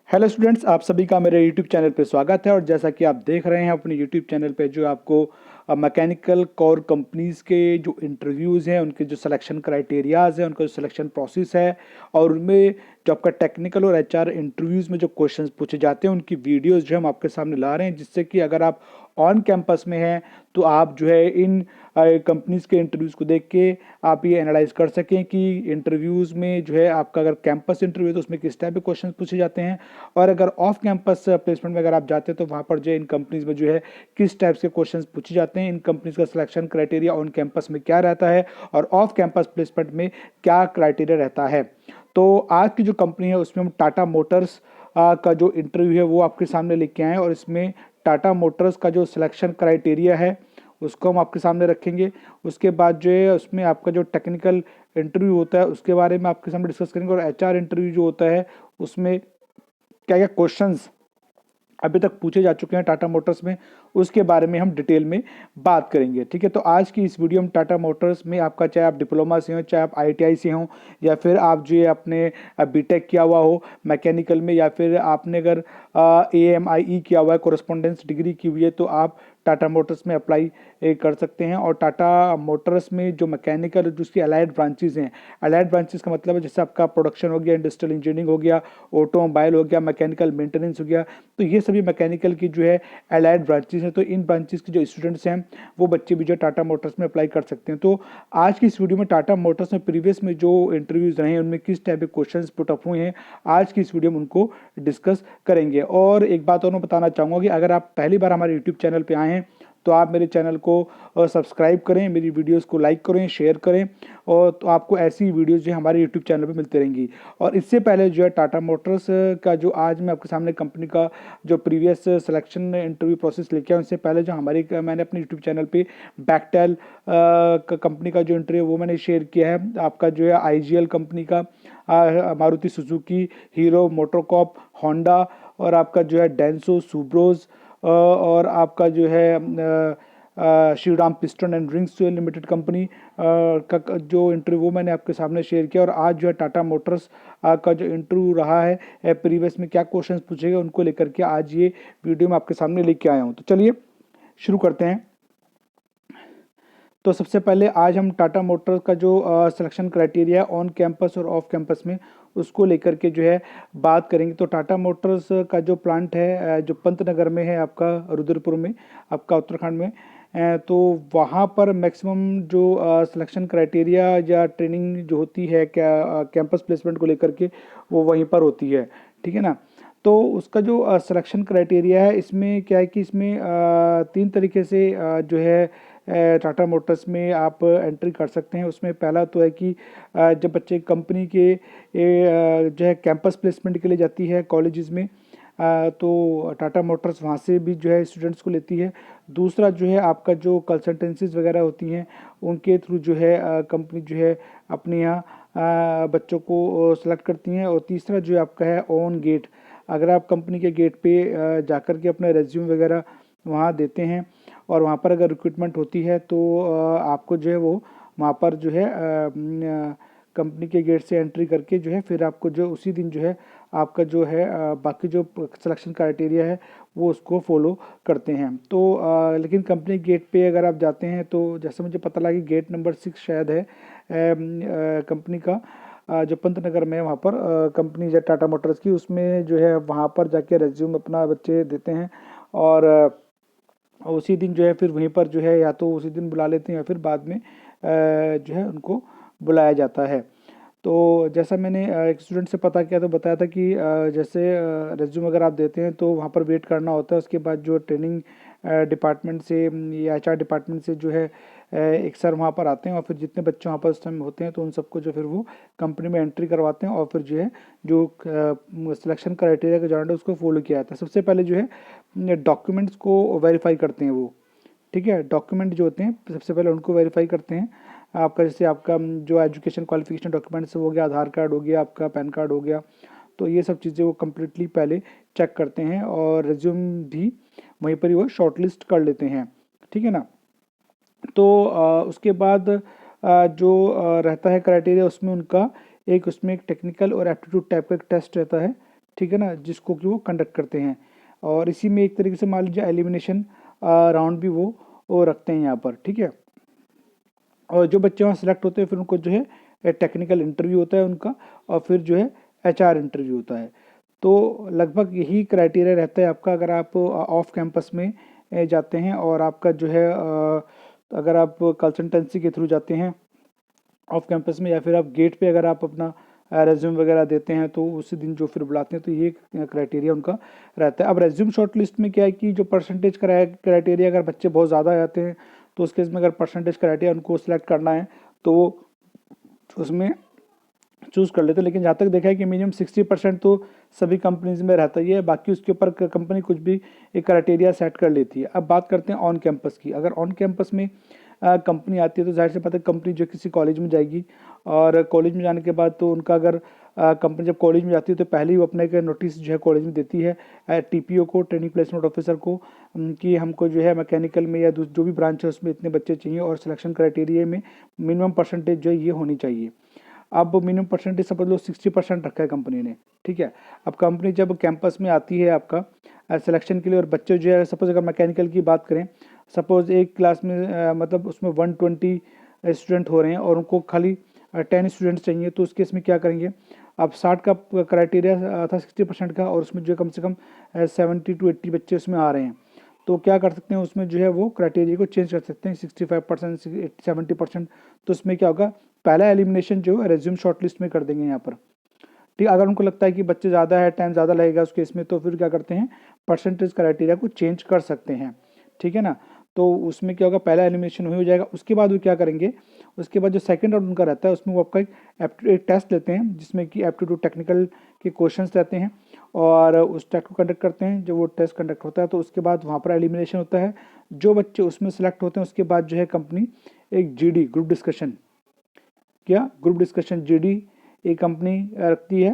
Hello students, आप सभी का मेरे यूट्यूब चैनल पे स्वागत है। और जैसा कि आप देख रहे हैं अपने यूट्यूब चैनल पे जो आपको मैकेनिकल कोर कंपनीज़ के जो इंटरव्यूज़ हैं, उनके जो सिलेक्शन क्राइटेरियाज़ हैं, उनका जो सिलेक्शन प्रोसेस है और उनमें जो आपका टेक्निकल और एचआर इंटरव्यूज़ में जो क्वेश्चंस पूछे जाते हैं उनकी वीडियोज़ जो हम आपके सामने ला रहे हैं, जिससे कि अगर आप ऑन कैंपस में हैं तो आप जो है इन कंपनीज़ के इंटरव्यूज़ को देख के आप ये एनालाइज कर सकें कि इंटरव्यूज़ में जो है आपका अगर कैंपस इंटरव्यू है तो उसमें किस टाइप के क्वेश्चन पूछे जाते हैं, और अगर ऑफ कैंपस प्लेसमेंट में अगर आप जाते हैं तो वहाँ पर जो इन कंपनीज में जो है किस टाइप के क्वेश्चंस पूछे जाते हैं, इन कंपनीज का सिलेक्शन क्राइटेरिया ऑन कैंपस में क्या रहता है और ऑफ कैंपस प्लेसमेंट में क्या क्राइटेरिया रहता है। तो आज की जो कंपनी है उसमें हम टाटा मोटर्स का जो इंटरव्यू है वो आपके सामने लेके आए हैं, और इसमें टाटा मोटर्स का जो सिलेक्शन क्राइटेरिया है उसको हम आपके सामने रखेंगे। उसके बाद जो है उसमें आपका जो टेक्निकल इंटरव्यू होता है उसके बारे में आपके सामने डिस्कस करेंगे, और एचआर इंटरव्यू जो होता है उसमें क्या क्या क्वेश्चंस अभी तक पूछे जा चुके हैं टाटा मोटर्स में, उसके बारे में हम डिटेल में बात करेंगे। ठीक है, तो आज की इस वीडियो में टाटा मोटर्स में आपका, चाहे आप डिप्लोमा से हो, चाहे आप आईटीआई से हो, या फिर आप जो है अपने बीटेक किया हुआ हो मैकेनिकल में, या फिर आपने अगर एएमआईई किया हुआ है, कोरस्पोंडेंस डिग्री की हुई है, तो आप टाटा मोटर्स में अप्लाई कर सकते हैं। और टाटा मोटर्स में जो मैकेनिकल जो उसकी अलाइड ब्रांचेज हैं, अलाइड ब्रांचेस का मतलब है जैसे आपका प्रोडक्शन हो गया, इंडस्ट्रियल इंजीनियरिंग हो गया, ऑटोमोबाइल हो गया, मैकेनिकल मेंटेनेंस हो गया, तो ये सभी मैकेनिकल की जो है अलाइड ब्रांचेस हैं। तो इन ब्रांचेस के जो स्टूडेंट्स हैं वो बच्चे भी जो टाटा मोटर्स में अप्लाई कर सकते हैं। तो आज की इस वीडियो में टाटा मोटर्स में प्रीवियस में जो इंटरव्यूज रहे हैं उनमें किस टाइप के क्वेश्चन पुट अप हुए हैं, आज की इस वीडियो में उनको डिस्कस करेंगे। और एक बात और मैं बताना चाहूँगा कि अगर आप पहली बार हमारे यूट्यूब चैनल पर आए हैं तो आप मेरे चैनल को सब्सक्राइब करें, मेरी वीडियोस को लाइक करें, शेयर करें, और तो आपको ऐसी वीडियोस जो हमारे यूट्यूब चैनल पे मिलती रहेंगी। और इससे पहले जो है टाटा मोटर्स का जो आज मैं आपके सामने कंपनी का जो प्रीवियस सिलेक्शन इंटरव्यू प्रोसेस लेके आया, उससे पहले जो मैंने अपने यूट्यूब चैनल पे बैकटेल कंपनी का जो इंटरव्यू वो मैंने शेयर किया है। आपका जो है आईजीएल कंपनी का, Maruti Suzuki, hero MotoCorp, Honda, और आपका जो है डेंसो, सुब्रोज, और आपका जो है Shriram piston and rings limited company का जो इंटरव्यू वो मैंने आपके सामने शेयर किया। और आज जो है टाटा मोटर्स का जो इंटरव्यू रहा है प्रीवियस में क्या क्वेश्चंस पूछे गए उनको लेकर के आज ये वीडियो में आपके सामने लेके आया हूँ। तो चलिए शुरू करते हैं। तो सबसे पहले आज हम टाटा मोटर्स का जो सिलेक्शन क्राइटेरिया है ऑन कैंपस और ऑफ कैंपस में, उसको लेकर के जो है बात करेंगे। तो टाटा मोटर्स का जो प्लांट है जो पंतनगर में है आपका, रुद्रपुर में, आपका उत्तराखंड में, तो वहाँ पर मैक्सिमम जो सिलेक्शन क्राइटेरिया या ट्रेनिंग जो होती है क्या कैंपस प्लेसमेंट को लेकर के, वो वहीं पर होती है। ठीक है ना। तो उसका जो सिलेक्शन क्राइटेरिया है इसमें क्या है कि इसमें तीन तरीके से जो है टाटा मोटर्स में आप एंट्री कर सकते हैं। उसमें पहला तो है कि जब बच्चे कंपनी के जो है कैंपस प्लेसमेंट के लिए जाती है कॉलेजेस में, तो टाटा मोटर्स वहाँ से भी जो है स्टूडेंट्स को लेती है। दूसरा जो है आपका जो कंसल्टेंसीज वगैरह होती हैं उनके थ्रू जो है कंपनी जो है अपने यहाँ बच्चों को सेलेक्ट करती हैं। और तीसरा जो है आपका है ऑन गेट, अगर आप कंपनी के गेट पे जाकर के अपना रेज्यूम वगैरह वहाँ देते हैं और वहाँ पर अगर रिक्रूटमेंट होती है तो आपको जो है वो वहाँ पर जो है कंपनी के गेट से एंट्री करके जो है फिर आपको जो उसी दिन जो है आपका जो है बाकी जो सिलेक्शन क्राइटेरिया है वो उसको फॉलो करते हैं। तो लेकिन कंपनी गेट पे अगर आप जाते हैं तो जैसे मुझे पता लगा कि गेट नंबर 6 शायद है कंपनी का, जो पंतनगर में है वहाँ पर कंपनी जो टाटा मोटर्स की, उसमें जो है वहाँ पर जाके रेज्यूम अपना बच्चे देते हैं। और उसी दिन जो है फिर वहीं पर जो है या तो उसी दिन बुला लेते हैं या फिर बाद में जो है उनको बुलाया जाता है। तो जैसा मैंने एक स्टूडेंट से पता किया तो बताया था कि जैसे रेज्यूम अगर आप देते हैं तो वहाँ पर वेट करना होता है। उसके बाद जो ट्रेनिंग डिपार्टमेंट से या एचआर डिपार्टमेंट से जो है एक सर वहाँ पर आते हैं, और फिर जितने बच्चे वहाँ पर उस टाइम होते हैं तो उन सबको जो फिर वो कंपनी में एंट्री करवाते हैं, और फिर जो है जो सिलेक्शन क्राइटेरिया का जो उसको फॉलो किया जाता है। सबसे पहले जो है डॉक्यूमेंट्स को वेरीफाई करते हैं वो। ठीक है, डॉक्यूमेंट जो होते हैं सबसे पहले उनको वेरीफाई करते हैं। आपका जैसे आपका जो एजुकेशन क्वालिफिकेशन डॉक्यूमेंट्स हो गया, आधार कार्ड हो गया, आपका पैन कार्ड हो गया, तो ये सब चीज़ें वो कम्प्लीटली पहले चेक करते हैं, और रिज्यूम भी वहीं पर ही वो शॉर्टलिस्ट कर लेते हैं। ठीक है ना। तो उसके बाद जो रहता है क्राइटेरिया उसमें उनका उसमें एक टेक्निकल और एप्टीट्यूड टाइप का एक टेस्ट रहता है। ठीक है ना, जिसको कि वो कंडक्ट करते हैं। और इसी में एक तरीके से मान लीजिए एलिमिनेशन राउंड भी वो रखते हैं यहाँ पर, ठीक है। और जो बच्चे वहाँ सेलेक्ट होते हैं फिर उनको जो है टेक्निकल इंटरव्यू होता है उनका, और फिर जो है एचआर इंटरव्यू होता है। तो लगभग यही क्राइटेरिया रहता है आपका अगर आप ऑफ कैंपस में जाते हैं, और आपका जो है अगर आप कंसल्टेंसी के थ्रू जाते हैं ऑफ कैंपस में, या फिर आप गेट पे अगर आप अपना रेज्यूम वगैरह देते हैं तो उसी दिन जो फिर बुलाते हैं, तो ये क्राइटेरिया उनका रहता है। अब रेज्यूम शॉर्ट लिस्ट में क्या है कि जो परसेंटेज क्राइटेरिया अगर बच्चे बहुत ज़्यादा आ जाते हैं तो उस केस में अगर परसेंटेज क्राइटेरिया उनको सिलेक्ट करना है तो वो उसमें चूज़ कर लेते हैं। लेकिन जहाँ तक देखा है कि मिनिमम 60% तो सभी कंपनीज में रहता ही है, बाकी उसके ऊपर कंपनी कुछ भी एक क्राइटेरिया सेट कर लेती है। अब बात करते हैं ऑन कैंपस की। अगर ऑन कैंपस में कंपनी आती है तो जाहिर से पता है कंपनी जो किसी कॉलेज में जाएगी, और कॉलेज में जाने के बाद तो उनका अगर कंपनी जब कॉलेज में जाती है तो पहले ही वो अपने का नोटिस जो है कॉलेज में देती है टीपीओ को, ट्रेनिंग प्लेसमेंट ऑफिसर को, कि हमको जो है मैकेनिकल में या जो भी ब्रांच है उसमें इतने बच्चे चाहिए, और सिलेक्शन क्राइटेरिया में मिनिमम परसेंटेज जो है ये होनी चाहिए। अब मिनिमम परसेंटेज समझ लो 60% रखा है कंपनी ने, ठीक है। अब कंपनी जब कैंपस में आती है आपका सिलेक्शन के लिए, और बच्चे जो है सपोज अगर मैकेनिकल की बात करें, सपोज एक क्लास में मतलब उसमें 120 स्टूडेंट हो रहे हैं और उनको खाली 10 स्टूडेंट्स चाहिए, तो उस केस में क्या करेंगे। अब 60 का क्राइटेरिया था 60% का, और उसमें जो है कम से कम 70 to 80 बच्चे उसमें आ रहे हैं, तो क्या कर सकते हैं उसमें जो है वो क्राइटेरिया को चेंज कर सकते हैं 65%, 70%। तो उसमें क्या होगा, पहला एलिमिनेशन जो है रेज्यूम शॉर्टलिस्ट में कर देंगे यहाँ पर, ठीक। अगर उनको लगता है कि बच्चे ज़्यादा है, टाइम ज़्यादा लगेगा उस केस में, तो फिर क्या करते हैं परसेंटेज क्राइटेरिया को चेंज कर सकते हैं, ठीक है ना। तो उसमें क्या होगा, पहला एलिमिनेशन हो जाएगा। उसके बाद वो क्या करेंगे, उसके बाद जो सेकंड राउंड उनका रहता है उसमें वो आपका एक टेस्ट लेते हैं जिसमें कि एप्टीट्यूड टेक्निकल के क्वेश्चंस रहते हैं, और उस टेस्ट को कंडक्ट करते हैं। जब वो टेस्ट कंडक्ट होता है तो उसके बाद वहाँ पर एलिमिनेशन होता है। जो बच्चे उसमें सेलेक्ट होते हैं उसके बाद जो है कंपनी एक जीडी ग्रुप डिस्कशन, क्या ग्रुप डिस्कशन जीडी एक कंपनी रखती है।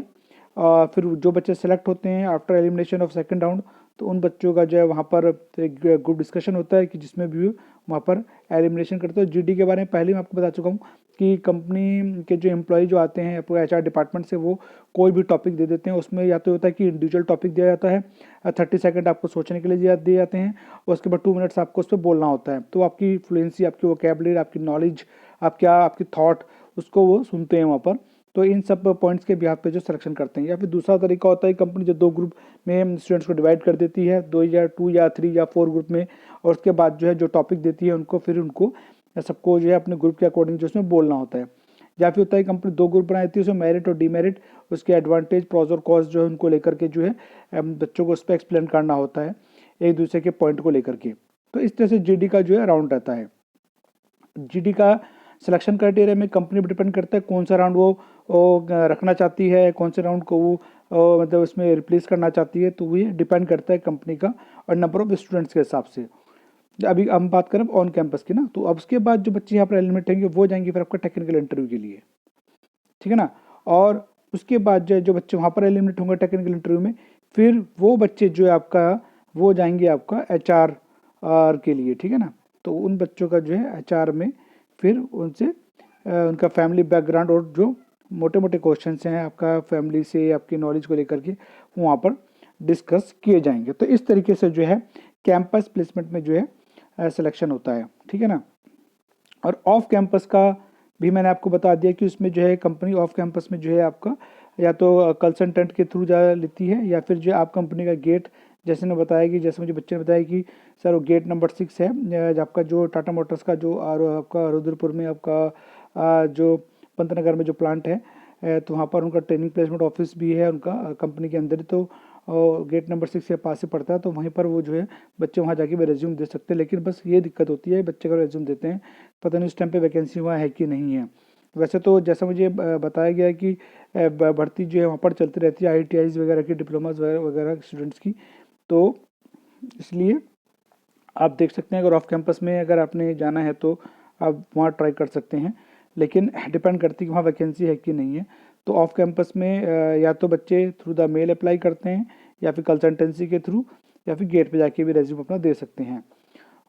फिर जो बच्चे सेलेक्ट होते हैं after elimination of second round, तो उन बच्चों का जो है वहाँ पर एक ग्रुप डिस्कशन होता है कि जिसमें भी वहाँ पर एलिमिनेशन करते हैं। जीडी के बारे में पहले मैं आपको बता चुका हूँ कि कंपनी के जो एम्प्लॉय जो आते हैं पूरा एचआर डिपार्टमेंट से, वो कोई भी टॉपिक दे देते हैं। उसमें या तो होता है कि इंडिविजुअल टॉपिक दिया जाता है, 30 सेकंड आपको सोचने के लिए दिए जाते हैं, और उसके बाद 2 मिनट्स आपको उस पर बोलना होता है। तो आपकी फ्लुएंसी, आपकी वोकैबुलरी, आपकी नॉलेज, आपकी थॉट, उसको वो सुनते हैं वहाँ पर। तो इन सब पॉइंट्स के बिहाफ पे जो सिलेक्शन करते हैं। या फिर दूसरा तरीका होता है कंपनी जो 2 ग्रुप में स्टूडेंट्स को डिवाइड कर देती है, 2 या 2 या 3 या 4 ग्रुप में, और उसके बाद जो है जो टॉपिक देती है उनको फिर उनको सबको जो है अपने ग्रुप के अकॉर्डिंग जो उसमें बोलना होता है। या फिर होता है कंपनी 2 ग्रुप बना देती है, उसमें मेरिट और डीमेरिट, उसके एडवांटेज, प्रॉज और कॉस्ट जो है उनको लेकर के जो है बच्चों को उस पर एक्सप्लेन करना होता है एक दूसरे के पॉइंट को लेकर के। तो इस तरह से जीडी का जो है राउंड रहता है। जीडी का सिलेक्शन क्राइटेरिया में कंपनी पर डिपेंड करता है कौन सा राउंड वो रखना चाहती है, कौन से राउंड को वो मतलब उसमें रिप्लेस करना चाहती है। तो ये डिपेंड करता है कंपनी का और नंबर ऑफ स्टूडेंट्स के हिसाब से। अभी हम बात करें ऑन कैंपस की ना, तो अब उसके बाद जो बच्चे यहाँ पर एलिमिनेट होंगे वो जाएंगे फिर आपका टेक्निकल इंटरव्यू के लिए, ठीक है ना। और उसके बाद जो बच्चे वहाँ पर एलिमिनेट होंगे टेक्निकल इंटरव्यू में, फिर वो बच्चे जो है आपका वो जाएंगे आपका एचआर के लिए, ठीक है ना। तो उन बच्चों का जो है एचआर में फिर उनसे उनका फैमिली बैकग्राउंड और जो मोटे मोटे क्वेश्चंस हैं आपका फैमिली से आपकी नॉलेज को लेकर के वहाँ पर डिस्कस किए जाएंगे। तो इस तरीके से जो है कैंपस प्लेसमेंट में जो है सिलेक्शन होता है, ठीक है ना। और ऑफ कैंपस का भी मैंने आपको बता दिया कि उसमें जो है कंपनी ऑफ कैंपस में जो है आपका या तो कंसल्टेंट के थ्रू जा लेती है, या फिर जो आप कंपनी का गेट, जैसे ने बताया कि जैसे मुझे बच्चे ने बताया कि सर वो गेट नंबर 6 है आपका जो टाटा मोटर्स का जो आपका रुद्रपुर में आपका जो पंतनगर में जो प्लांट है, तो वहाँ पर उनका ट्रेनिंग प्लेसमेंट ऑफिस भी है उनका कंपनी के अंदर ही। तो गेट नंबर 6 के पास ही पड़ता है, तो वहीं पर वो जो है बच्चे वहाँ जाके भी रेज्यूम दे सकते हैं। लेकिन बस ये दिक्कत होती है बच्चे का रेज्यूम देते हैं, पता नहीं उस टाइम पे वैकेंसी वहाँ है कि नहीं है। वैसे तो जैसा मुझे बताया गया है कि भर्ती जो है वहाँ पर चलती रहती है IITIs वगैरह की, डिप्लोमाज वगैरह स्टूडेंट्स की। तो इसलिए आप देख सकते हैं अगर ऑफ कैंपस में अगर आपने जाना है तो आप वहाँ ट्राई कर सकते हैं, लेकिन डिपेंड करती है कि वहाँ वैकेंसी है कि नहीं है। तो ऑफ कैंपस में या तो बच्चे थ्रू द मेल अप्लाई करते हैं, या फिर कंसल्टेंसी के थ्रू, या फिर गेट पे जाके भी रेज्यूम अपना दे सकते हैं।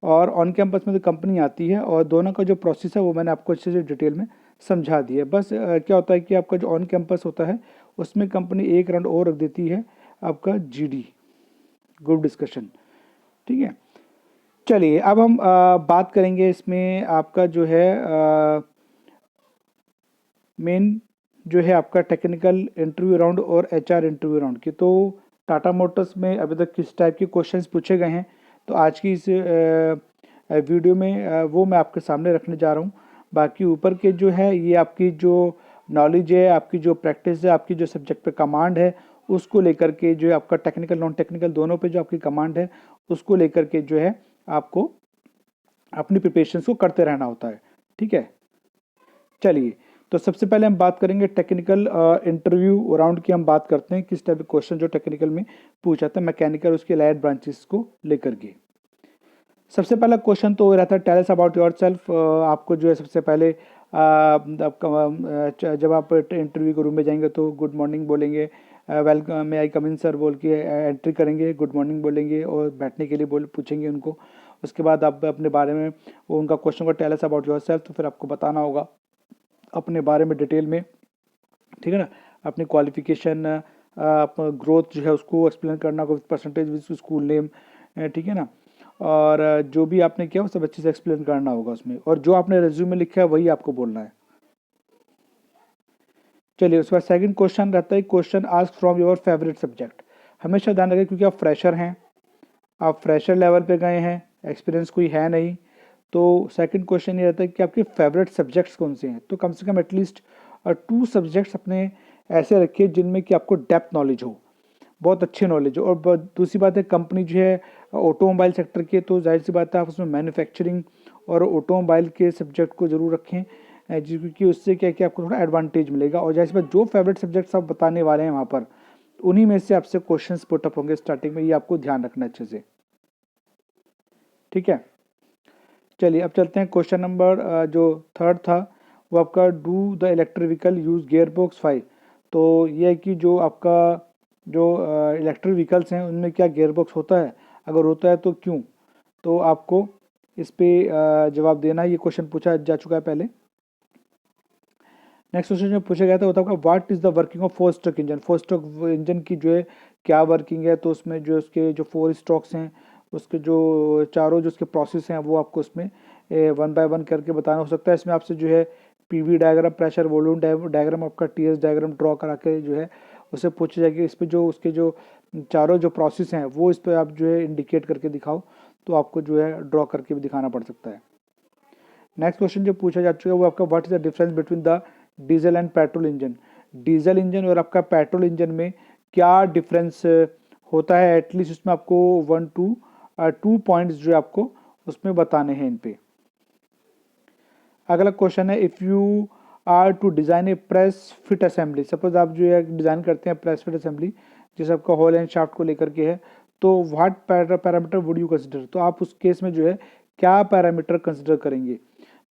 और ऑन कैंपस में तो कंपनी आती है, और दोनों का जो प्रोसेस है वो मैंने आपको अच्छे से डिटेल में समझा दिया है। बस क्या होता है कि आपका जो ऑन कैंपस होता है उसमें कंपनी एक राउंड और रख देती है आपका GD, ग्रुप डिस्कशन। ठीक है, चलिए अब हम बात करेंगे इसमें आपका जो है मेन जो है आपका टेक्निकल इंटरव्यू राउंड और HR इंटरव्यू राउंड की। तो टाटा मोटर्स में अभी तक किस टाइप के क्वेश्चंस पूछे गए हैं, तो आज की इस वीडियो में वो मैं आपके सामने रखने जा रहा हूँ। बाकी ऊपर के जो है ये आपकी जो नॉलेज है, आपकी जो प्रैक्टिस है, आपकी जो सब्जेक्ट पे कमांड है, उसको लेकर के जो है आपका टेक्निकल नॉन टेक्निकल दोनों पे जो आपकी कमांड है, उसको लेकर के जो है आपको अपनी प्रिपरेशन को करते रहना होता है। ठीक है, चलिए तो सबसे पहले हम बात करेंगे टेक्निकल इंटरव्यू राउंड की। हम बात करते हैं किस टाइप के क्वेश्चन जो टेक्निकल में पूछा था मैकेनिकल उसके लाइट ब्रांचेस को लेकर के। सबसे पहला क्वेश्चन तो रहता है टेल अस अबाउट योरसेल्फ। आपको जो है सबसे पहले आपका जब आप इंटरव्यू के रूम में जाएंगे तो गुड मॉर्निंग बोलेंगे, वेलकम मे आई कम इन सर बोल के एंट्री करेंगे, गुड मॉर्निंग बोलेंगे और बैठने के लिए पूछेंगे उनको। उसके बाद आप अपने बारे में वो उनका क्वेश्चन को टेल अस अबाउट योरसेल्फ, तो फिर आपको बताना होगा अपने बारे में डिटेल में। ठीक है ना, अपनी क्वालिफिकेशन, ग्रोथ जो है उसको एक्सप्लेन करना होगा, परसेंटेज विद स्कूल नेम। ठीक है ना, और जो भी आपने किया वो सब अच्छे से एक्सप्लेन करना होगा उसमें, और जो आपने रिज्यूम में लिखा है वही आपको बोलना है। चलिए उसके बाद सेकंड क्वेश्चन रहता है question ask from your favourite subject. हमेशा ध्यान रखें क्योंकि आप फ्रेशर हैं, आप फ्रेशर लेवल पे गए हैं, एक्सपीरियंस कोई है नहीं, तो सेकंड क्वेश्चन ये रहता है कि आपके फेवरेट सब्जेक्ट्स कौन से हैं। तो कम से कम एटलीस्ट 2 सब्जेक्ट्स अपने ऐसे रखिए जिनमें कि आपको डेप्थ नॉलेज हो, बहुत अच्छी नॉलेज हो। और दूसरी बात है कंपनी जो है ऑटोमोबाइल सेक्टर की, तो जाहिर सी बात है आप उसमें मैन्युफैक्चरिंग और ऑटोमोबाइल के सब्जेक्ट को जरूर रखें, क्योंकि उससे क्या है कि आपको थोड़ा एडवांटेज मिलेगा। और जाहिर सी बात जो फेवरेट सब्जेक्ट्स आप बताने वाले हैं वहाँ पर, उन्हीं में से आपसे क्वेश्चंस पुटअप होंगे स्टार्टिंग में, ये आपको ध्यान रखना अच्छे से। ठीक है, चलिए अब चलते हैं क्वेश्चन नंबर जो थर्ड था वो आपका do the electric vehicle use gear box 5। तो ये है कि जो आपका जो इलेक्ट्रिक व्हीकल्स हैं उनमें क्या गियर बॉक्स होता है, अगर होता है तो क्यों। तो आपको इस पे जवाब देना है। ये क्वेश्चन पूछा जा चुका है पहले। नेक्स्ट क्वेश्चन जो पूछा गया था वो था आपका what is the working of 4 stroke engine. 4 stroke engine की जो है क्या वर्किंग है, तो उसमें जो उसके जो 4 स्ट्रोक्स हैं उसके जो चारों जो उसके प्रोसेस हैं वो आपको उसमें 1 बाय 1 करके बताना हो सकता है। इसमें आपसे जो है PV diagram, pressure volume diagram, आपका TS डायग्राम ड्रॉ करा के जो है उसे पूछा जाएगा। इस पर जो उसके जो चारों जो प्रोसेस हैं वो इस पर आप जो है इंडिकेट करके दिखाओ, तो आपको जो है ड्रॉ करके भी दिखाना पड़ सकता है। नेक्स्ट क्वेश्चन जो पूछा जा चुका है वो आपका what is the difference between the diesel and petrol engine. Diesel engine और आपका पेट्रोल इंजन में क्या डिफरेंस होता है, एटलीस्ट उसमें आपको 2 पॉइंट्स जो है आपको उसमें बताने हैं इन पे। अगला क्वेश्चन है if you are to design a press fit assembly. Suppose आप जो है डिजाइन करते हैं प्रेस फिट असेंबली, जैसे आपका हॉल एंड शाफ्ट को लेकर के है, तो what parameter would you consider. तो आप उस केस में जो है क्या पैरामीटर कंसिडर करेंगे।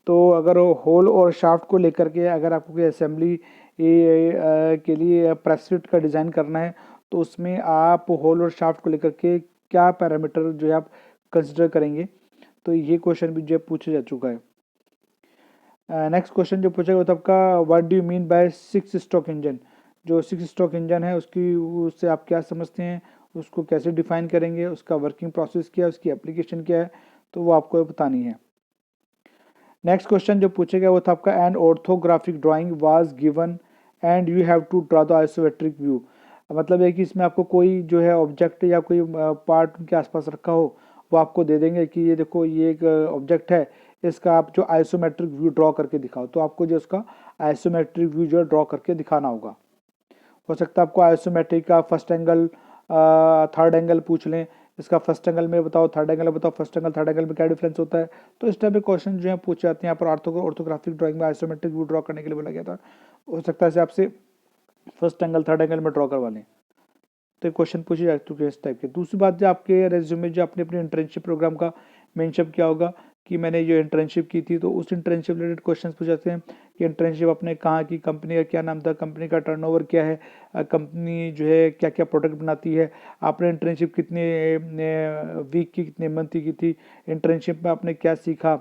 तो अगर होल और शाफ्ट को लेकर के अगर आपको कोई असेंबली के लिए प्रेस फिट का डिज़ाइन करना है, तो उसमें आप होल और शाफ्ट को लेकर के क्या पैरामीटर जो है आप कंसिडर करेंगे। तो ये क्वेश्चन भी जो है पूछा जा चुका है। नेक्स्ट क्वेश्चन जो पूछा गया था आपका what do you mean by 6 stroke engine. जो 6 स्ट्रोक इंजन है उसकी उससे आप क्या समझते हैं, उसको कैसे डिफाइन करेंगे, उसका वर्किंग प्रोसेस क्या है, उसकी एप्लीकेशन क्या है, तो वो आपको बतानी है। नेक्स्ट क्वेश्चन जो पूछा गया वो था आपका an orthographic drawing was given and you have to draw the isometric view. मतलब है कि इसमें आपको कोई जो है ऑब्जेक्ट या कोई पार्ट उनके आसपास रखा हो, वो आपको दे देंगे कि ये देखो ये एक ऑब्जेक्ट है, इसका आप जो आइसोमेट्रिक व्यू ड्रॉ करके दिखाओ। तो आपको जो उसका आइसोमेट्रिक व्यू जो है ड्रॉ करके दिखाना होगा। हो सकता है आपको आइसोमेट्रिक का फर्स्ट एंगल थर्ड एंगल पूछ लें, इसका फर्स्ट एंगल में बताओ, थर्ड एंगल में बताओ, फर्स्ट एंगल थर्ड एंगल में क्या डिफरेंस होता है। तो इस टाइप के क्वेश्चन जो है पूछे जाते हैं। यहाँ पर ऑर्थोग्राफिक ड्राइंग में आइसोमेट्रिक व्यू ड्रॉ करने के लिए बोला गया था। हो सकता है आपसे फर्स्ट एंगल थर्ड एंगल में ड्रॉ करवा लें, तो क्वेश्चन पूछे जा चुके हैं इस टाइप के। दूसरी बात जो आपके रेज्यूमे जो आपने अपने इंटर्नशिप प्रोग्राम का मेंशन किया होगा कि मैंने जो इंटर्नशिप की थी, तो उस इंटर्नशिप रिलेटेड क्वेश्चन पूछ जाते हैं कि इंटर्नशिप आपने कहाँ की, कंपनी का क्या नाम था, कंपनी का टर्नओवर क्या है, कंपनी जो है क्या क्या प्रोडक्ट बनाती है, आपने इंटर्नशिप कितने वीक की कितने मंथ की थी, इंटर्नशिप में आपने क्या सीखा,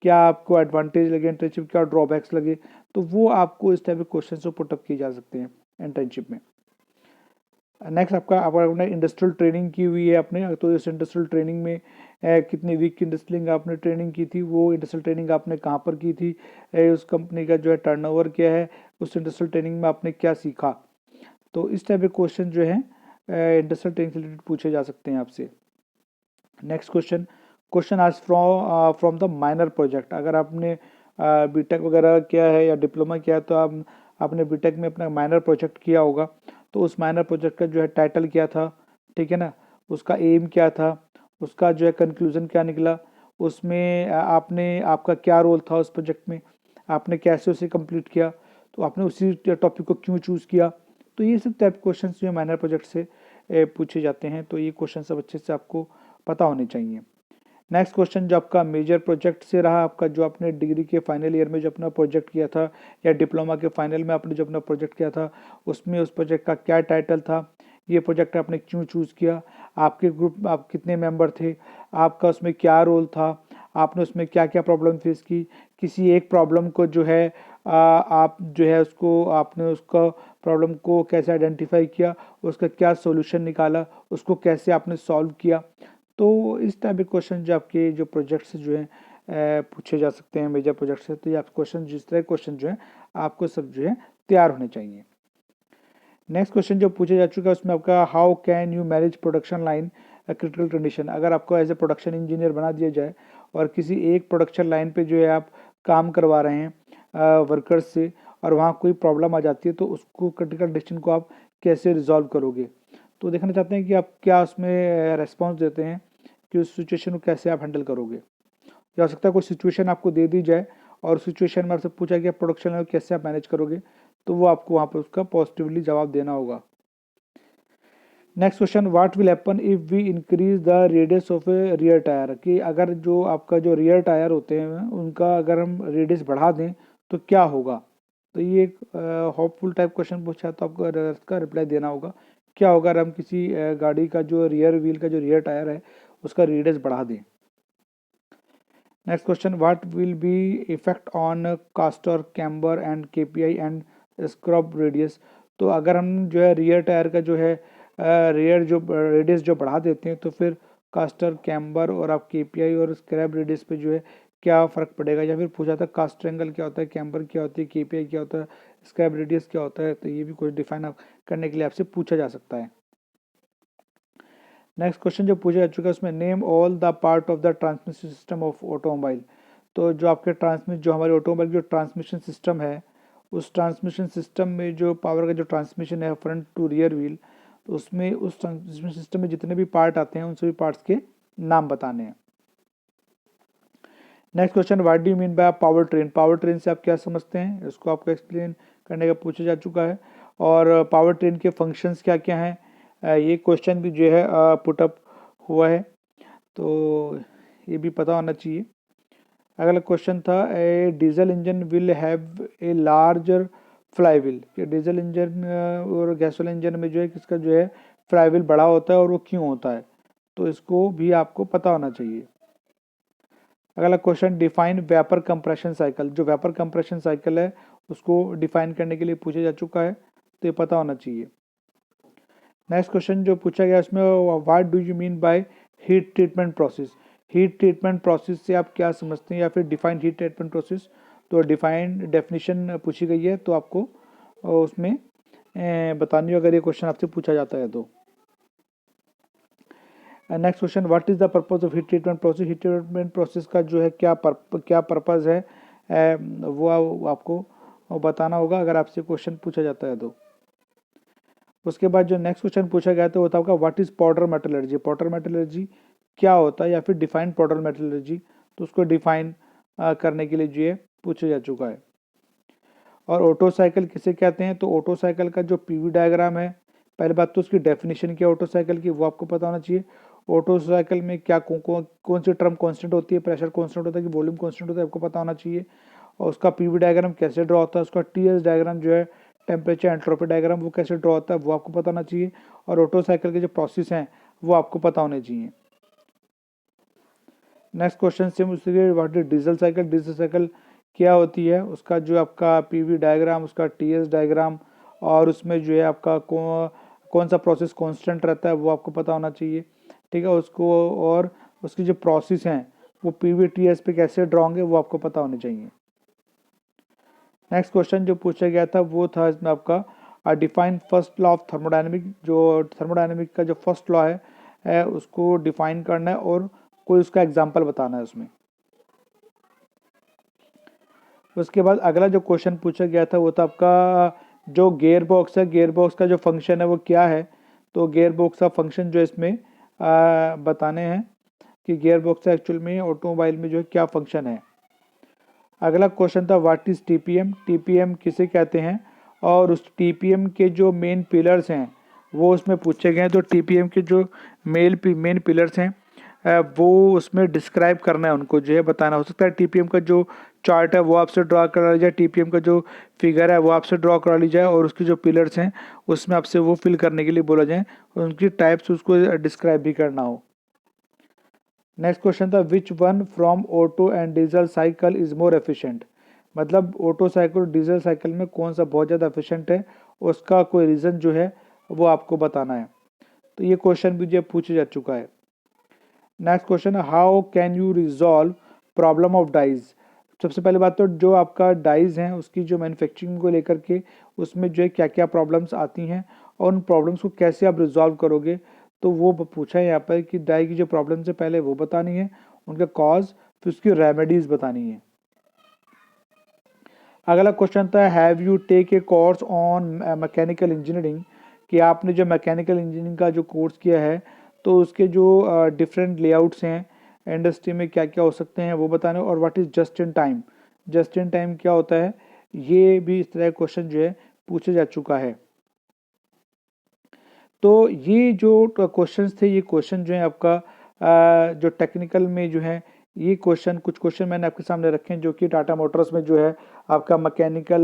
क्या आपको एडवांटेज लगे इंटर्नशिप, क्या ड्रॉबैक्स लगे। तो वो आपको इस टाइप के क्वेश्चन को पुटअप किए जा सकते हैं इंटर्नशिप में। नेक्स्ट आपने इंडस्ट्रियल ट्रेनिंग की हुई है आपने, तो इस इंडस्ट्रियल ट्रेनिंग में कितने वीक की इंडस्ट्रियल आपने ट्रेनिंग की थी, वो इंडस्ट्रियल ट्रेनिंग आपने कहाँ पर की थी, उस कंपनी का जो है टर्नओवर क्या है, उस इंडस्ट्रियल ट्रेनिंग में आपने क्या सीखा। तो इस टाइप के क्वेश्चन जो है इंडस्ट्रियल ट्रेनिंग से रिलेटेड पूछे जा सकते हैं आपसे। नेक्स्ट क्वेश्चन आज फ्रॉम द माइनर प्रोजेक्ट। अगर आपने बीटेक वगैरह किया है या डिप्लोमा किया है तो आपने बीटेक में अपना माइनर प्रोजेक्ट किया होगा, तो उस माइनर प्रोजेक्ट का जो है टाइटल क्या था, ठीक है ना, उसका एम क्या था, उसका जो है कंक्लूजन क्या निकला, उसमें आपका क्या रोल था उस प्रोजेक्ट में, आपने कैसे उसे कंप्लीट किया, तो आपने उसी टॉपिक को क्यों चूज़ किया। तो ये सब टाइप क्वेश्चन जो है माइनर प्रोजेक्ट से पूछे जाते हैं, तो ये क्वेश्चन सब अच्छे से आपको पता होने चाहिए। नेक्स्ट क्वेश्चन जो आपका मेजर प्रोजेक्ट से रहा, आपका जो आपने डिग्री के फाइनल ईयर में जो अपना प्रोजेक्ट किया था या डिप्लोमा के फाइनल में आपने जो अपना प्रोजेक्ट किया था, उसमें उस प्रोजेक्ट का क्या टाइटल था, ये प्रोजेक्ट आपने क्यों चूज़ किया, आपके ग्रुप में आप कितने मेंबर थे, आपका उसमें क्या रोल था, आपने उसमें क्या क्या प्रॉब्लम फेस की, किसी एक प्रॉब्लम को जो है आप जो है उसको आपने उसका प्रॉब्लम को कैसे आइडेंटिफाई किया, उसका क्या सॉल्यूशन निकाला, उसको कैसे आपने सॉल्व किया। तो इस टाइप के क्वेश्चन जो आपके जो प्रोजेक्ट्स जो हैं पूछे जा सकते हैं मेजर प्रोजेक्ट से, तो ये आप क्वेश्चन जिस तरह क्वेश्चन जो है आपको सब जो है तैयार होने चाहिए। नेक्स्ट क्वेश्चन जो पूछा जा चुका है उसमें आपका how can you manage production line critical condition. अगर आपको एज ए प्रोडक्शन इंजीनियर बना दिया जाए और किसी एक प्रोडक्शन लाइन पे जो है आप काम करवा रहे हैं वर्कर्स से, और वहाँ कोई प्रॉब्लम आ जाती है, तो उसको क्रिटिकल कंडीशन को आप कैसे रिजॉल्व करोगे। तो देखना चाहते हैं कि आप क्या उसमें रेस्पॉन्स देते हैं कि उस सिचुएशन को कैसे आप हैंडल करोगे। या हो सकता है कोई सिचुएशन आपको दे दी जाए और सिचुएशन में आपसे पूछा गया प्रोडक्शन लाइन कैसे आप मैनेज करोगे, तो वो आपको वहाँ पर उसका पॉजिटिवली जवाब देना होगा। Next question, what will happen if we increase the radius of a rear tyre. कि अगर जो आपका जो रियर टायर होते हैं उनका अगर हम रेडियस बढ़ा दें तो क्या होगा। तो ये एक होपफुल टाइप क्वेश्चन पूछा, तो आपको इसका रिप्लाई देना होगा क्या होगा अगर हम किसी गाड़ी का जो रियर व्हील का जो रियर टायर है उसका रेडियस बढ़ा दें। Next question, what will be effect on caster camber and KPI and scrub radius. तो अगर हम जो है रियर टायर का जो है रियर जो रेडियस जो बढ़ा देते हैं तो फिर कास्टर कैम्बर और आप केपीआई और स्क्रैब रेडियस पे जो है क्या फ़र्क पड़ेगा। या फिर पूछा था कास्टर एंगल क्या होता है, कैम्बर क्या होती है, केपीआई क्या होता है, स्क्रैब रेडियस क्या होता है। तो ये भी कुछ डिफाइन करने के लिए आपसे पूछा जा सकता है। नेक्स्ट क्वेश्चन जो पूछा जा चुका है उसमें name all the part of the transmission system of automobile. तो जो आपके जो हमारे ऑटोमोबाइल जो ट्रांसमिशन सिस्टम है, उस ट्रांसमिशन सिस्टम में जो पावर का जो ट्रांसमिशन है फ्रंट टू रियर व्हील, तो उसमें उस ट्रांसमिशन सिस्टम में जितने भी पार्ट आते हैं उन सभी पार्ट्स के नाम बताने हैं। Next question, what do you mean by power train. Power train से आप क्या समझते हैं, इसको आपको एक्सप्लेन करने का पूछा जा चुका है। और पावर ट्रेन के फंक्शंस क्या क्या हैं, ये क्वेश्चन भी जो है पुटअप हुआ है, तो ये भी पता होना चाहिए। अगला क्वेश्चन था a diesel engine will have a larger flywheel. कि डीजल इंजन और गैसोलीन इंजन में जो है किसका जो है फ्लाईव्हील बड़ा होता है और वो क्यों होता है, तो इसको भी आपको पता होना चाहिए। अगला question, define vapour compression cycle. जो वेपर कंप्रेशन साइकिल है उसको डिफाइन करने के लिए पूछा जा चुका है, तो ये पता होना चाहिए। नेक्स्ट क्वेश्चन जो पूछा गया उसमें what do you mean by heat treatment process. Heat treatment process से आप क्या समझते हैं, या फिर डिफाइंड हीट ट्रीटमेंट प्रोसेस। तो डिफाइंड डेफिनेशन पूछी गई है, तो आपको उसमें बतानी हो अगर ये क्वेश्चन आपसे पूछा जाता है तो। Next question, what is the purpose of heat treatment process. Heat treatment process का जो है क्या पर्पज़ है, वो आपको बताना होगा अगर आपसे क्वेश्चन पूछा जाता है तो। उसके बाद जो नेक्स्ट क्वेश्चन पूछा गया तो वो था what is powder metallurgy. Powder metallurgy क्या होता है, या फिर डिफाइन पाउडर मेटलर्जी, तो उसको डिफाइन करने के लिए जो है पूछा जा चुका है। और ऑटो साइकिल किसे कहते हैं, तो ऑटो साइकिल का जो पीवी डायग्राम है, पहले बात तो उसकी डेफिनेशन क्या है ऑटो साइकिल की, वो आपको पता होना चाहिए। ऑटो साइकिल में क्या कौन सी टर्म कांस्टेंट होती है, प्रेशर कांस्टेंट होता है कि वॉल्यूम कांस्टेंट होता है, आपको पता होना चाहिए। और उसका पीवी डायग्राम कैसे ड्रॉ होता है, उसका टीएस डायग्राम जो है टेम्परेचर एंट्रोपी डायग्राम वो कैसे ड्रॉ होता है, वो आपको पता होना चाहिए। और ऑटो साइकिल के जो प्रोसेस हैं वो आपको पता होने चाहिए। नेक्स्ट क्वेश्चन से मुझसे what is diesel cycle. Diesel cycle क्या होती है, उसका जो आपका पीवी डायग्राम, उसका टीएस डायग्राम, और उसमें जो है आपका कौन सा प्रोसेस कांस्टेंट रहता है वो आपको पता होना चाहिए, ठीक है। उसको और उसकी जो प्रोसेस हैं वो पीवीटीएस पे कैसे ड्रॉ होंगे वो आपको पता होने चाहिए। नेक्स्ट क्वेश्चन जो पूछा गया था वो था इसमें आपका define first law of thermodynamic. जो थर्मोडायनेमिक का जो फर्स्ट लॉ है उसको डिफाइन करना है और कोई उसका एग्जाम्पल बताना है उसमें। उसके बाद अगला जो क्वेश्चन पूछा गया था वो था आपका जो गियर बॉक्स है, गियर बॉक्स का जो फंक्शन है वो क्या है। तो गियर बॉक्स का फंक्शन जो इसमें बताने हैं कि गियर बॉक्स एक्चुअल में ऑटोमोबाइल में जो है क्या फंक्शन है। अगला क्वेश्चन था व्हाट इज टीपीएम, टीपीएम किसे कहते हैं और उस टीपीएम के जो मेन पिलर्स हैं वो उसमें पूछे गए हैं। तो टीपीएम के जो मेन पिलर्स हैं वो उसमें डिस्क्राइब करना है, उनको जो है बताना। हो सकता है टीपीएम का जो चार्ट है वो आपसे ड्रॉ करा ली जाए, टीपीएम का जो फिगर है वो आपसे ड्रॉ करा ली जाए और उसकी जो पिलर्स हैं उसमें आपसे वो फिल करने के लिए बोला जाए और उनकी टाइप्स उसको डिस्क्राइब भी करना हो। नेक्स्ट क्वेश्चन था which one from auto and diesel cycle is more efficient. मतलब ऑटो साइकिल और डीजल साइकिल में कौन सा बहुत ज़्यादा एफिशिएंट है, उसका कोई रीज़न जो है वो आपको बताना है। तो ये क्वेश्चन भी जो पूछा जा चुका है। नेक्स्ट क्वेश्चन है how can you resolve problem of dies. सबसे पहले बात तो जो आपका डाइज हैं उसकी जो मैन्युफैक्चरिंग को लेकर के उसमें जो है क्या क्या प्रॉब्लम्स आती हैं और उन प्रॉब्लम्स को कैसे आप रिजॉल्व करोगे। तो वो पूछा है यहाँ पर कि डाई की जो प्रॉब्लम्स है पहले वो बतानी है, उनका कॉज, फिर उसकी रेमेडीज बतानी है। अगला क्वेश्चन था have you take a course on mechanical engineering, कि आपने जो मैकेनिकल इंजीनियरिंग का जो कोर्स किया है तो उसके जो डिफरेंट लेआउट्स हैं इंडस्ट्री में क्या क्या हो सकते हैं वो बताने। और what is just in time, just in time क्या होता है, ये भी इस तरह क्वेश्चन जो है पूछा जा चुका है। तो ये जो क्वेश्चंस थे ये क्वेश्चन जो है आपका जो टेक्निकल में जो है ये क्वेश्चन कुछ क्वेश्चन मैंने आपके सामने रखे हैं जो कि टाटा मोटर्स में जो है आपका मैकेनिकल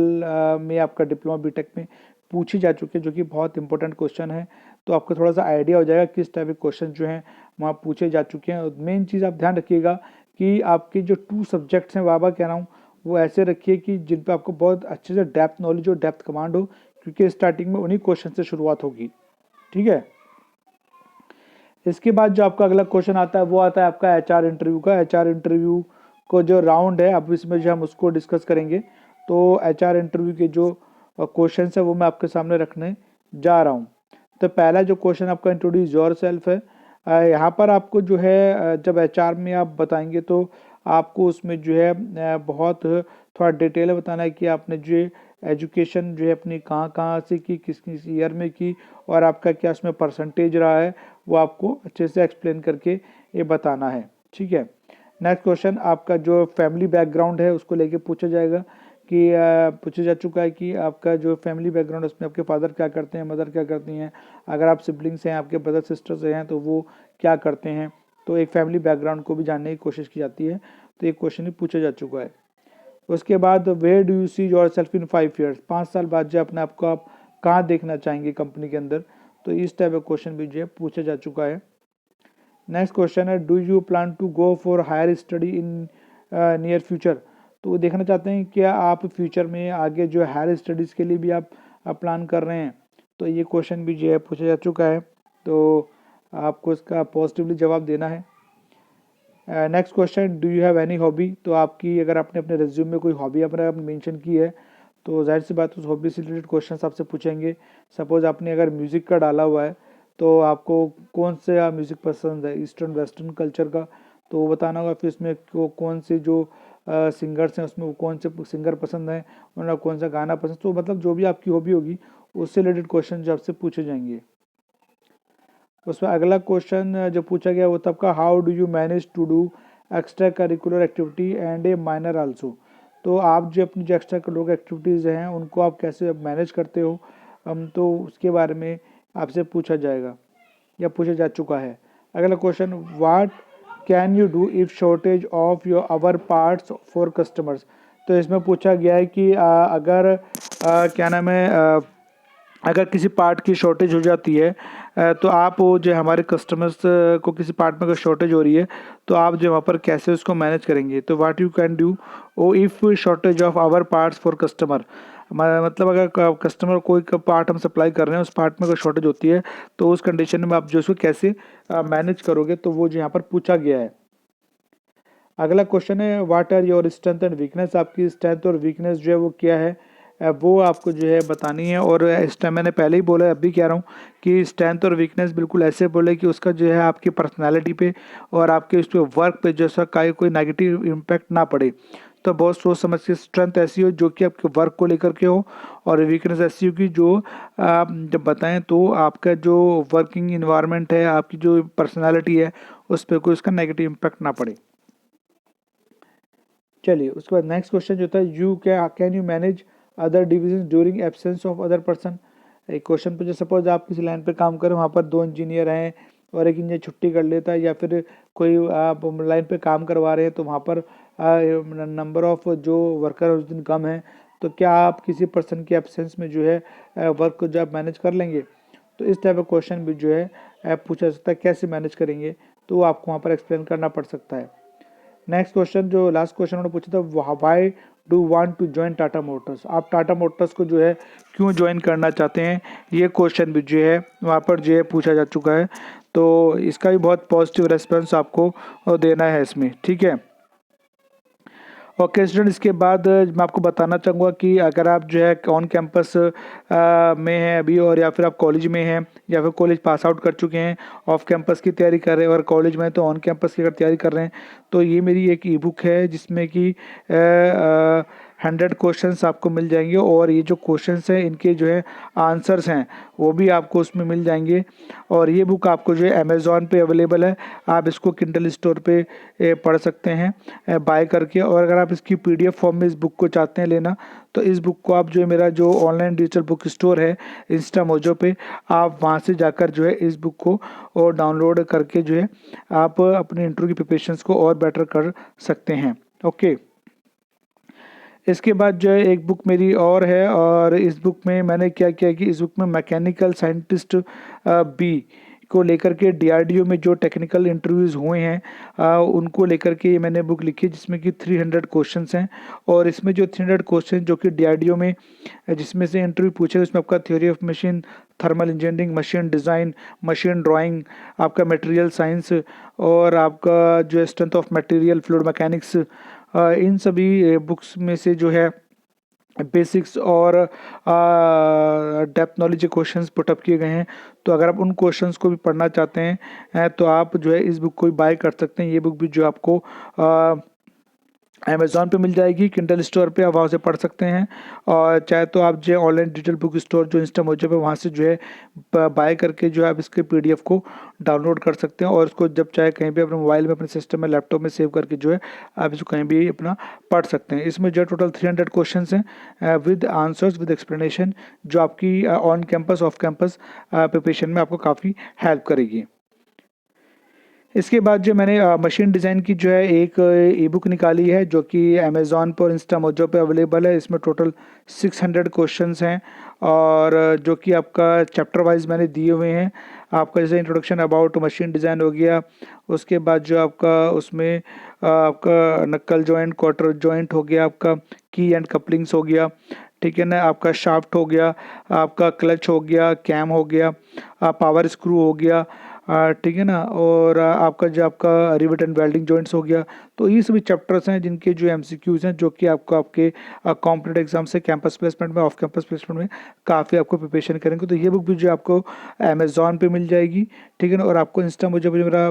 में आपका डिप्लोमा बीटेक में पूछी जा चुकी है, जो कि बहुत इंपॉर्टेंट क्वेश्चन है। तो आपको थोड़ा सा आइडिया हो जाएगा किस टाइप के क्वेश्चन जो हैं वहाँ पूछे जा चुके हैं। और मेन चीज़ आप ध्यान रखिएगा कि आपके जो 2 सब्जेक्ट्स हैं बाबा कह रहा हूँ वो ऐसे रखिए कि जिन पे आपको बहुत अच्छे से डेप्थ नॉलेज और डेप्थ कमांड हो, क्योंकि स्टार्टिंग में उन्हीं क्वेश्चन से शुरुआत होगी, ठीक है। इसके बाद जो आपका अगला क्वेश्चन आता है वो आता है आपका एचआर इंटरव्यू का। एचआर इंटरव्यू को जो राउंड है अब इसमें जो हम उसको डिस्कस करेंगे। तो एचआर इंटरव्यू के जो क्वेश्चन है वो मैं आपके सामने रखने जा रहा हूँ। तो पहला जो क्वेश्चन आपका इंट्रोड्यूस योर सेल्फ है। यहाँ पर आपको जो है जब एचआर में आप बताएंगे तो आपको उसमें जो है बहुत थोड़ा डिटेल बताना है कि आपने जो एजुकेशन जो है अपनी कहाँ कहाँ से की, किस किस ईयर में की और आपका क्या उसमें परसेंटेज रहा है, वो आपको अच्छे से एक्सप्लेन करके ये बताना है, ठीक है। नेक्स्ट क्वेश्चन आपका जो फैमिली बैकग्राउंड है उसको लेके पूछा जाएगा कि पूछा जा चुका है कि आपका जो फैमिली बैकग्राउंड है उसमें आपके फादर क्या करते हैं, मदर क्या करती हैं, अगर आप सिबलिंग्स हैं, आपके ब्रदर सिस्टर्स हैं तो वो क्या करते हैं। तो एक फैमिली बैकग्राउंड को भी जानने की कोशिश की जाती है। तो एक क्वेश्चन भी पूछा जा चुका है। उसके बाद where do you see yourself in 5 years, 5 साल बाद जो अपने आपको आप कहाँ देखना चाहेंगे कंपनी के अंदर। तो इस टाइप का क्वेश्चन भी जो है पूछा जा चुका है। नेक्स्ट क्वेश्चन है do you plan to go for higher study in near future. तो देखना चाहते हैं क्या आप फ्यूचर में आगे जो हायर स्टडीज़ के लिए भी आप प्लान कर रहे हैं। तो ये क्वेश्चन भी जो है पूछा जा चुका है। तो आपको इसका पॉजिटिवली जवाब देना है। Next question do you have any hobby. तो आपकी अगर आपने अपने रिज्यूम में कोई हॉबी अपने मेंशन की है तो जाहिर सी बात उस हॉबी से रिलेटेड क्वेश्चन आपसे पूछेंगे। सपोज आपने अगर म्यूज़िक का डाला हुआ है तो आपको कौन से म्यूज़िक पसंद है, ईस्टर्न वेस्टर्न कल्चर का, तो वो बताना होगा। फिर उसमें कौन से जो सिंगर्स हैं उसमें वो कौन से सिंगर पसंद हैं, उन्हें कौन सा गाना पसंद। तो मतलब जो भी आपकी हॉबी होगी उससे रिलेटेड क्वेश्चन जो आपसे पूछे जाएंगे। उसमें अगला क्वेश्चन जो पूछा गया वो तब का how do you manage to do extra curricular activity and a minor also. तो आप जो अपनी जो एक्स्ट्रा करिकुलर एक्टिविटीज़ हैं उनको आप कैसे मैनेज करते हो, तो उसके बारे में आपसे पूछा जाएगा या पूछा जा चुका है। अगला question what can you do if shortage of your our parts for customers. तो इसमें पूछा गया है कि अगर क्या नाम है अगर किसी पार्ट की शॉर्टेज हो जाती है तो आप वो जो हमारे कस्टमर्स को किसी पार्ट में अगर शॉर्टेज हो रही है तो आप जो वहाँ पर कैसे उसको मैनेज करेंगे। तो what you can do oh if shortage of our parts for customer. मतलब अगर कस्टमर कोई पार्ट हम सप्लाई कर रहे हैं, उस पार्ट में कोई शॉर्टेज होती है, तो उस कंडीशन में आप जो उसको कैसे मैनेज करोगे, तो वो जो यहाँ पर पूछा गया है। अगला क्वेश्चन है what are your strength and weakness. आपकी स्ट्रेंथ और वीकनेस जो है वो क्या है, वो आपको जो है बतानी है। और इस टाइम मैंने पहले ही बोला है, अब भी कह रहा हूँ कि स्ट्रेंथ और वीकनेस बिल्कुल ऐसे बोले कि उसका जो है आपकी पर्सनालिटी पे और आपके उस पर वर्क पे जैसा कोई नेगेटिव इम्पैक्ट ना पड़े। तो बहुत सोच समझ के स्ट्रेंथ ऐसी हो जो कि आपके वर्क को लेकर के हो, और वीकनेस ऐसी हो कि जो आप जब बताएं तो आपका जो वर्किंग इन्वायरमेंट है, आपकी जो पर्सनालिटी है, उस पर कोई उसका नेगेटिव इम्पैक्ट ना पड़े। चलिए उसके बाद नेक्स्ट क्वेश्चन जो था, you can you manage other division during absence of other person. एक क्वेश्चन पे जो सपोज आप किसी लाइन पे काम करें, वहाँ पर 2 इंजीनियर हैं और एक इंजीनियर छुट्टी कर लेता है, या फिर कोई आप लाइन पे काम करवा रहे हैं तो वहाँ पर नंबर ऑफ जो वर्कर उस दिन कम है, तो क्या आप किसी पर्सन के एब्सेंस में जो है वर्क को जो आप मैनेज कर लेंगे। तो इस टाइप का क्वेश्चन भी जो है पूछा सकता है, कैसे मैनेज करेंगे, तो आपको वहाँ पर एक्सप्लेन करना पड़ सकता है। नेक्स्ट क्वेश्चन जो लास्ट क्वेश्चन उन्होंने पूछा था, why do want to join Tata motors. आप टाटा मोटर्स को जो है क्यों ज्वाइन करना चाहते हैं, ये क्वेश्चन भी जो है वहाँ पर जो है पूछा जा चुका है। तो इसका भी बहुत पॉजिटिव रेस्पॉन्स आपको देना है इसमें, ठीक है। ओके स्टूडेंट, इसके बाद मैं आपको बताना चाहूँगा कि अगर आप जो है ऑन कैंपस में हैं अभी, और या फिर आप कॉलेज में हैं, या फिर कॉलेज पास आउट कर चुके हैं, ऑफ कैंपस की तैयारी कर रहे हैं, और कॉलेज में तो ऑन कैंपस की अगर तैयारी कर रहे हैं, तो ये मेरी एक ई बुक है जिसमें कि 100 क्वेश्चंस आपको मिल जाएंगे, और ये जो क्वेश्चंस हैं इनके जो है आंसर्स हैं वो भी आपको उसमें मिल जाएंगे। और ये बुक आपको जो है अमेज़ॉन पे अवेलेबल है, आप इसको किंडल स्टोर पे पढ़ सकते हैं बाय करके। और अगर आप इसकी पीडीएफ फॉर्म में इस बुक को चाहते हैं लेना, तो इस बुक को आप जो है मेरा जो ऑनलाइन डिजिटल बुक स्टोर है इंस्टा मोजो पे, आप वहाँ से जाकर जो है इस बुक को और डाउनलोड करके जो है आप अपने इंटरव्यू की प्रिपरेशंस को और बेटर कर सकते हैं। ओके, इसके बाद जो है एक बुक मेरी और है, और इस बुक में मैंने क्या किया कि इस बुक में मैकेनिकल साइंटिस्ट बी को लेकर के डीआरडीओ में जो टेक्निकल इंटरव्यूज़ हुए हैं उनको लेकर के ये मैंने बुक लिखी है, जिसमें कि 300 क्वेश्चंस हैं। और इसमें जो 300 क्वेश्चन जो कि डीआरडीओ में जिसमें से इंटरव्यू पूछे, उसमें आपका theory of machine, thermal engineering, machine design, machine drawing, आपका मटेरियल साइंस, और आपका जो है strength of material, fluid mechanics, इन सभी बुक्स में से जो है बेसिक्स और डेप्थ नॉलेज के क्वेश्चंस पुटअप किए गए हैं। तो अगर आप उन क्वेश्चंस को भी पढ़ना चाहते हैं तो आप जो है इस बुक को भी बाय कर सकते हैं। ये बुक भी जो आपको अमेज़ॉन पे मिल जाएगी, किंडल स्टोर पे आप वहाँ से पढ़ सकते हैं, और चाहे तो आप जो है ऑनलाइन डिजिटल बुक स्टोर जो इंस्टा मोजो पे वहाँ से जो है बाय करके जो है आप इसके पीडीएफ को डाउनलोड कर सकते हैं, और उसको जब चाहे कहीं भी अपने मोबाइल में, अपने सिस्टम में, लैपटॉप में सेव करके जो है आप इसको कहीं भी अपना पढ़ सकते हैं। इसमें जो है टोटल 300 क्वेश्चन हैं विद आंसर्स, विद एक्सप्लेनेशन, जो आपकी on campus off campus preparation में आपको काफ़ी हेल्प करेगी। इसके बाद जो मैंने मशीन डिज़ाइन की जो है एक ई बुक निकाली है, जो कि अमेज़ॉन पर, इंस्टा मोजो पे अवेलेबल है। इसमें टोटल 600 क्वेश्चंस हैं, और जो कि आपका चैप्टर वाइज मैंने दिए हुए हैं। आपका जैसे इंट्रोडक्शन अबाउट मशीन डिज़ाइन हो गया, उसके बाद जो आपका उसमें आपका नक्कल जॉइंट, क्वार्टर जॉइंट हो गया, आपका की एंड कपलिंग्स हो गया, ठीक है ना, आपका शाफ्ट हो गया, आपका क्लच हो गया, कैम हो गया, पावर स्क्रू हो गया, ठीक है ना, और आपका जो आपका रिवेट एंड वेल्डिंग जॉइंट्स हो गया। तो ये सभी चैप्टर्स हैं जिनके जो एमसीक्यूज़ हैं, जो कि आपको आपके कॉम्पिटेटिव एग्जाम से कैंपस प्लेसमेंट में, ऑफ कैंपस प्लेसमेंट में काफ़ी आपको प्रिपरेशन करेंगे। तो ये बुक भी जो आपको अमेज़ॉन पे मिल जाएगी, ठीक है ना, और आपको इंस्टा मुझे मेरा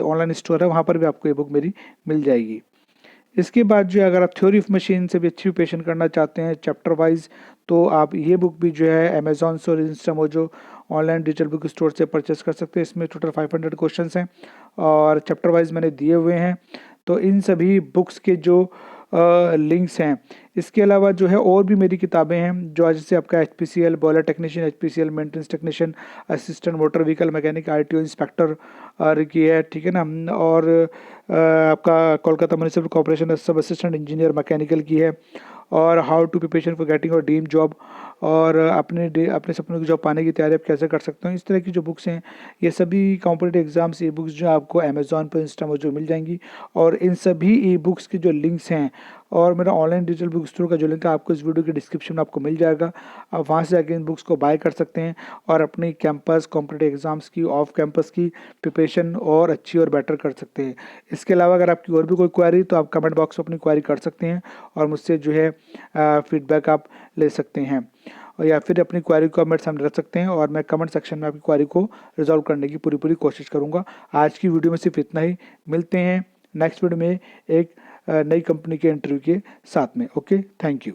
ऑनलाइन स्टोर है, वहाँ पर भी आपको ये बुक मेरी मिल जाएगी। इसके बाद जो है अगर आप थ्योरी ऑफ मशीन से भी अच्छी प्रिपरेशन करना चाहते हैं चैप्टर वाइज, तो आप ये बुक भी जो है अमेज़ॉन से और Insta mojo online digital book store से परचेस कर सकते हैं। इसमें टोटल 500 क्वेश्चंस हैं, और चैप्टर वाइज मैंने दिए हुए हैं। तो इन सभी बुक्स के जो लिंक्स हैं, इसके अलावा जो है और भी मेरी किताबें हैं, जो जैसे आपका HPCL boiler technician, HPCL maintenance technician, assistant motor vehicle mechanic, RTO inspector की है, ठीक है ना, और आपका Kolkata municipal corporation sub assistant engineer mechanical की है, और how to preparation for getting और ड्रीम जॉब, और अपने सपनों की जॉब पाने की तैयारी आप कैसे कर सकते हो, इस तरह की जो बुक्स हैं ये सभी कॉम्पिटेटिव एग्जाम्स ई बुक्स जो आपको अमेजोन पर इंस्टामोजो मिल जाएंगी। और इन सभी ई बुक्स के जो लिंक्स हैं और मेरा ऑनलाइन डिजिटल बुक स्टोर का जो लिंक है आपको इस वीडियो के डिस्क्रिप्शन में आपको मिल जाएगा। आप वहाँ से जाके इन बुक्स को बाय कर सकते हैं और अपनी कैंपस कॉम्पिटेटिव एग्जाम्स की ऑफ कैंपस की प्रिपरेशन और अच्छी और बेटर कर सकते हैं। इसके अलावा अगर आपकी और भी कोई क्वेरी तो आप कमेंट बॉक्स में अपनी क्वेरी कर सकते हैं और मुझसे जो है फीडबैक आप ले सकते हैं और या फिर अपनी क्वेरी को आप मेरे सामने रख सकते हैं और मैं कमेंट सेक्शन में आपकी क्वेरी को रिजॉल्व करने की पूरी कोशिश करूंगा। आज की वीडियो में सिर्फ इतना ही। मिलते हैं नेक्स्ट वीडियो में एक नई कंपनी के इंटरव्यू के साथ में। Okay, thank you.